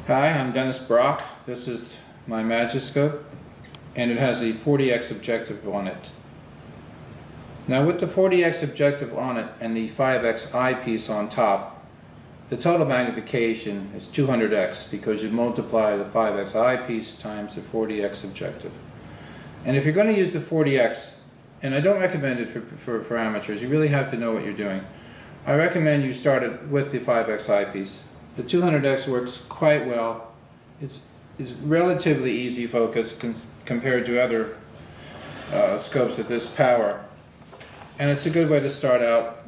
Hi, I'm Dennis Brock. This is my Magiscope, and it has a 40x objective on it. Now with the 40x objective on it and the 5x eyepiece on top, the total magnification is 200x because you multiply the 5x eyepiece times the 40x objective. And if you're going to use the 40x, and I don't recommend it for amateurs, you really have to know what you're doing. I recommend you start it with the 5x eyepiece. The 200x works quite well. It's relatively easy focus compared to other scopes at this power. And it's a good way to start out.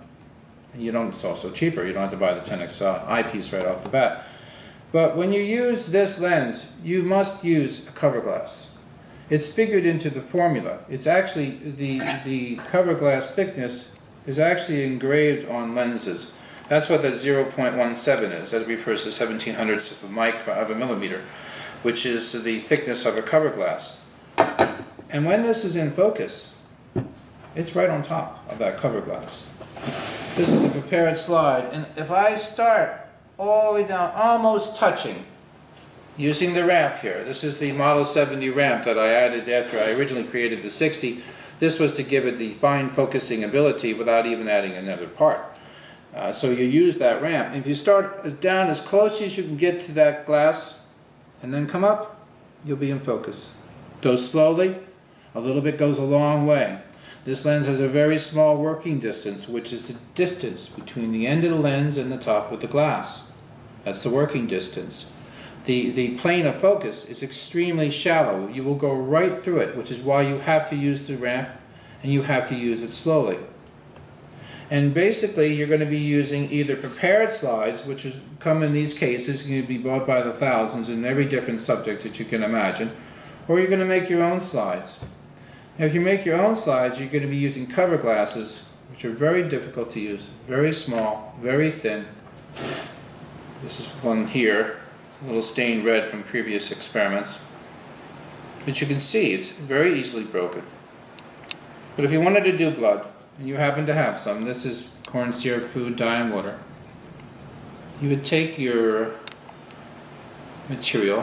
It's also cheaper. You don't have to buy the 10x eyepiece right off the bat. But when you use this lens, you must use a cover glass. It's figured into the formula. It's actually, the cover glass thickness is actually engraved on lenses. That's what that 0.17 is. That refers to 1700ths of a millimeter, which is the thickness of a cover glass. And when this is in focus, it's right on top of that cover glass. This is a prepared slide, and if I start all the way down, almost touching, using the ramp here. This is the Model 70 ramp that I added after I originally created the 60. This was to give it the fine focusing ability without even adding another part. So you use that ramp. If you start down as close as you can get to that glass and then come up, you'll be in focus. Go slowly, a little bit goes a long way. This lens has a very small working distance, which is the distance between the end of the lens and the top of the glass. That's the working distance. The plane of focus is extremely shallow. You will go right through it, which is why you have to use the ramp and you have to use it slowly. And basically you're going to be using either prepared slides, which come in these cases, going to be bought by the thousands in every different subject that you can imagine, or you're going to make your own slides. Now, if you make your own slides, you're going to be using cover glasses, which are very difficult to use, very small, very thin. This is one here, a little stained red from previous experiments. But you can see it's very easily broken. But if you wanted to do blood, and you happen to have some, this is corn syrup, food dye, and water, you would take your material,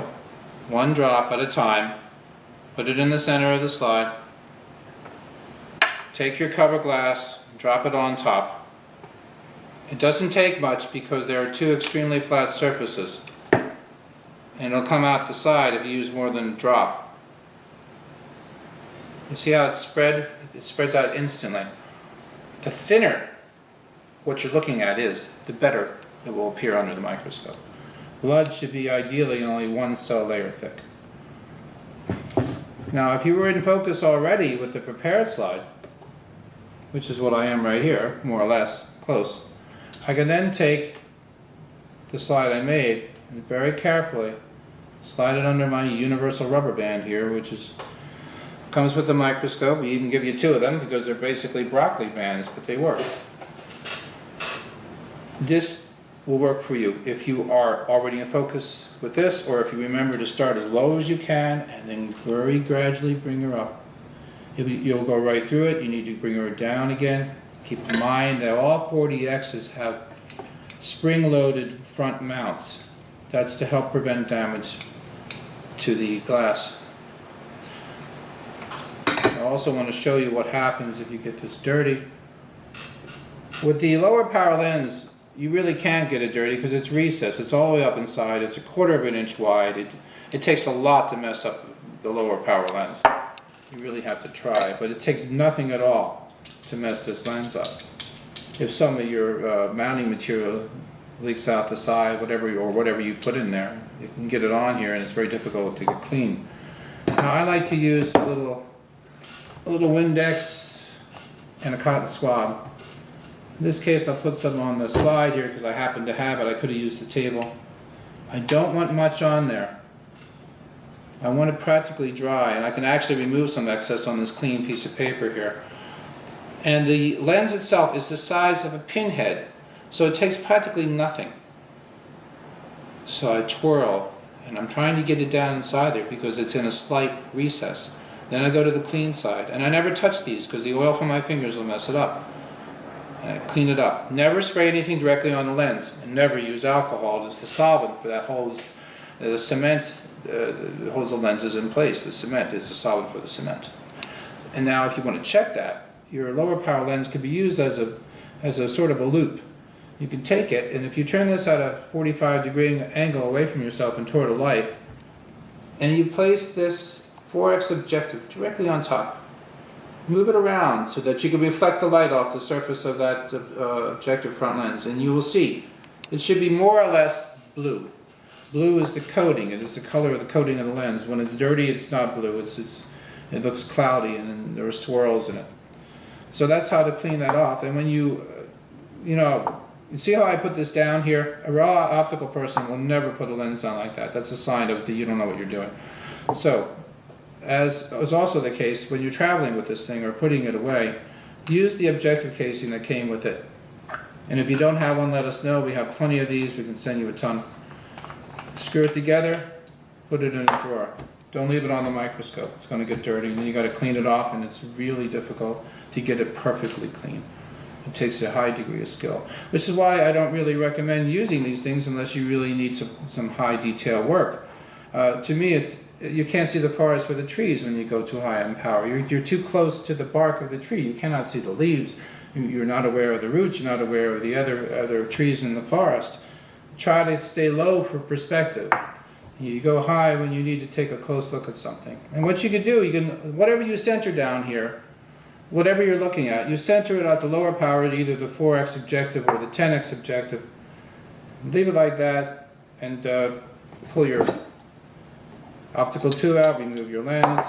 one drop at a time, put it in the center of the slide, take your cover glass, drop it on top. It doesn't take much because there are two extremely flat surfaces, and it'll come out the side if you use more than a drop. You see how it's spread? It spreads out instantly. The thinner what you're looking at is, the better it will appear under the microscope. Blood should be ideally only one cell layer thick. Now, if you were in focus already with the prepared slide, which is what I am right here, more or less, close, I can then take the slide I made and very carefully slide it under my universal rubber band here, which comes with the microscope. We even give you two of them because they're basically broccoli bands, but they work. This will work for you if you are already in focus with this, or if you remember to start as low as you can and then very gradually bring her up. You'll go right through it. You need to bring her down again. Keep in mind that all 40Xs have spring-loaded front mounts. That's to help prevent damage to the glass. I also want to show you what happens if you get this dirty. With the lower power lens, you really can't get it dirty because it's recessed. It's all the way up inside. It's 1/4 of an inch wide. It takes a lot to mess up the lower power lens. You really have to try, but it takes nothing at all to mess this lens up. If some of your mounting material leaks out the side, whatever you put in there, you can get it on here and it's very difficult to get clean. Now I like to use a little Windex and a cotton swab. In this case I'll put some on the slide here because I happen to have it. I could have used the table. I don't want much on there. I want it practically dry, and I can actually remove some excess on this clean piece of paper here. And the lens itself is the size of a pinhead, so it takes practically nothing. So I twirl, and I'm trying to get it down inside there because it's in a slight recess. Then I go to the clean side, and I never touch these because the oil from my fingers will mess it up. And I clean it up. Never spray anything directly on the lens, and never use alcohol as the solvent for that whole The cement holds the lenses in place. The cement is the solvent for the cement. And now if you want to check that, your lower power lens can be used as a sort of a loop. You can take it, and if you turn this at a 45-degree angle away from yourself and toward a light, and you place this 4x objective directly on top, move it around so that you can reflect the light off the surface of that objective front lens, and you will see it should be more or less blue. Blue is the coating. It is the color of the coating of the lens. When it's dirty, it's not blue. It looks cloudy, and there are swirls in it. So that's how to clean that off. And when you see how I put this down here? A raw optical person will never put a lens down like that. That's a sign that you don't know what you're doing. So, as is also the case when you're traveling with this thing or putting it away, use the objective casing that came with it. And if you don't have one, let us know. We have plenty of these. We can send you a ton. Screw it together, put it in a drawer. Don't leave it on the microscope. It's going to get dirty, and then you got to clean it off, and it's really difficult to get it perfectly clean. It takes a high degree of skill, which is why I don't really recommend using these things unless you really need some high detail work. To me, you can't see the forest for the trees when you go too high in power. You're too close to the bark of the tree. You cannot see the leaves. You're not aware of the roots. You're not aware of the other trees in the forest. Try to stay low for perspective. You go high when you need to take a close look at something. And what you can do, whatever you center down here, whatever you're looking at, you center it at the lower power at either the 4x objective or the 10x objective. Leave it like that, and pull your optical tube out, remove your lens,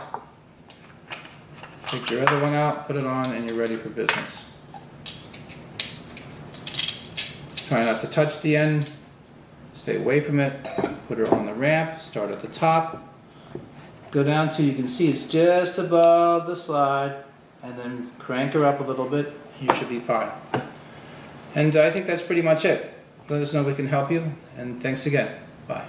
take your other one out, put it on, and you're ready for business. Try not to touch the end. Stay away from it. Put her on the ramp. Start at the top. Go down till you can see it's just above the slide, and then crank her up a little bit. You should be fine. And I think that's pretty much it. Let us know if we can help you, and thanks again. Bye.